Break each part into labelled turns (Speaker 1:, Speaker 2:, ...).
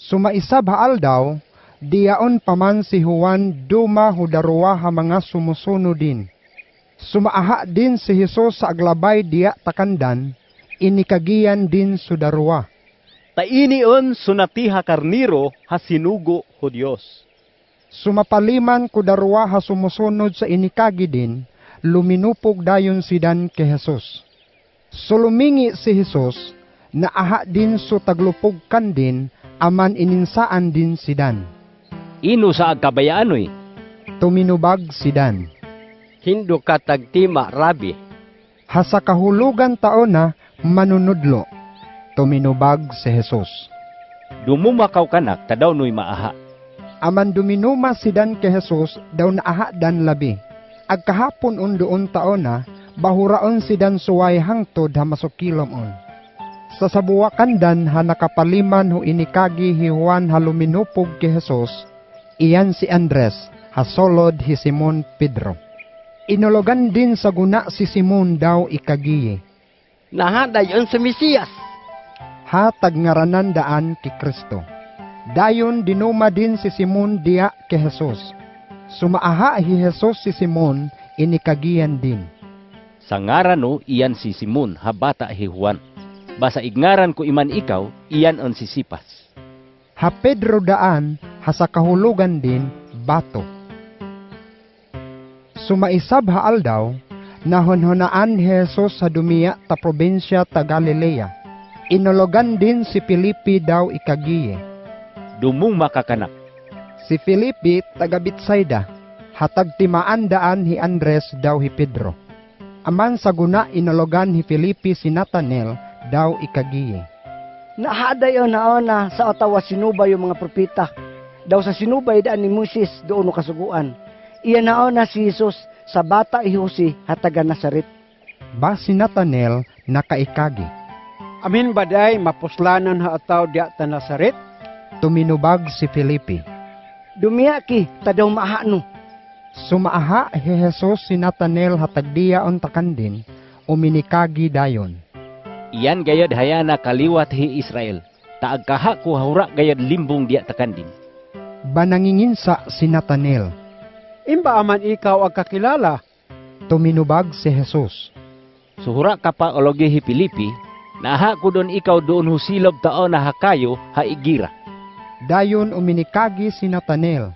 Speaker 1: Sumaisab aldaw, diyaon paman si Juan duma hudarwa ha mga sumusuno din. Sumaaha din si Jesus sa aglabay diya takandan, inikagiyan din sudarwa.
Speaker 2: Tainion sunatiha karniro ha sinugo ho Dios.
Speaker 1: Sumapaliman kudarwa ha sumusunod sa inikagi din, luminupog dayon sidan ke Jesus. Sulumingi si Jesus, naaha din so taglupogkan din, aman ininsaan din sidan.
Speaker 2: Ino sa agkabayanoy,
Speaker 1: Tuminubag sidan.
Speaker 2: hindo ka tagtima, Rabi.
Speaker 1: Hasa kahulugan taon na manunudlo. Tuminubag si Jesus.
Speaker 2: Dumumakaw kanak, tadaw no'y maaha.
Speaker 1: Aman duminuma sidan ke Jesus, daw naaha dan labi. Agkahapon undoon taon na, bahuraon sidan suway hangtod ha masukilom on. Sa sabuwakan dan ha nakapaliman ho inikagi hi Juan ha luminupog ke Jesus, iyan si Andres, ha solod hi Simon Pedro. Inologan din sa guna si Simon daw ikagiye.
Speaker 2: Nahadayon sa Mesiyas.
Speaker 1: Ha tagnaranan daan ki Kristo. Dayon dinuma din si Simon diya ke Jesus. Sumaaha hi Jesus si Simon, inikagiyan din.
Speaker 2: Sa ngaran no, iyan si Simon, habata hi Juan. Basa ignaran ko iman ikaw, iyan ang sisipas.
Speaker 1: Ha Pedro daan, ha sa kahulugan din, bato. Sumaisab ha aldaw, nahonhonaan ni Jesus sa dumiya ta probinsya ta Galilea. Inologan din si Filipi daw ikagiye.
Speaker 2: Dumong makakanak.
Speaker 1: Si Filipi taga Betsaida, hatag timaan daan hi Andres daw hi Pedro. Aman sa guna inologan hi Filipi si Nathanael daw ikagiye.
Speaker 3: Nahadayon naona sa Ottawa sinubay yung mga propita. Daw sa sinubay daan ni Moses doon no kasuguan. Iyan naona si Jesus sa bata ihusi hataga Nazaret.
Speaker 1: Ba si Nathanael nakaikagi.
Speaker 4: Amin baday mapuslanan ha ataw diya ta Nazaret?
Speaker 1: Tuminubag si Filipi.
Speaker 3: Dumiya ki tadaw maahano.
Speaker 1: Sumaaha hi Jesus si Nathanael hatagdiya on takandin, uminikagi dayon.
Speaker 2: Iyan gayad hayana kaliwat hi Israel. Taagkaha ko hura gayad limbong diya takandin.
Speaker 1: Bananginginsa si Nathanael.
Speaker 4: Imba aman ikaw ang kakilala?
Speaker 1: Tuminubag si Jesus.
Speaker 2: Suhura ka pa ologi hi Filipi, naha ko doon ikaw doon husilob taon na hakayo ha igira.
Speaker 1: Dayon uminikagi si Nathanael.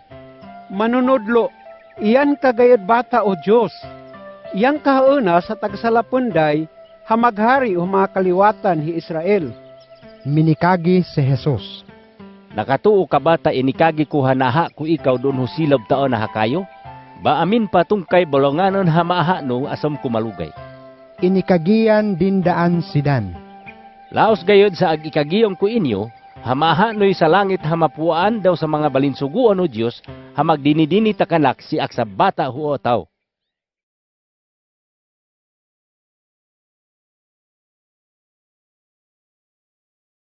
Speaker 4: Manunodlo, iyan kagayad bata o Diyos. Iyan kahauna sa tagsalapunday, hamaghari o mga kaliwatan hi Israel.
Speaker 1: Minikagi si Jesus.
Speaker 2: Nakatuo ka bata inikagi ko hanaha ko ikaw doon husilob taon na hakayo? Ba amin patungkay bolonganon ha maaha no asam kumalugay.
Speaker 1: Inikagiyan din daan sidan.
Speaker 2: Laos gayod sa agikagiyong ko inyo, hamaha no'y sa langit hamapuan daw sa mga balinsuguan o Diyos, hamagdini-dini takanak si aksa bata huo tao.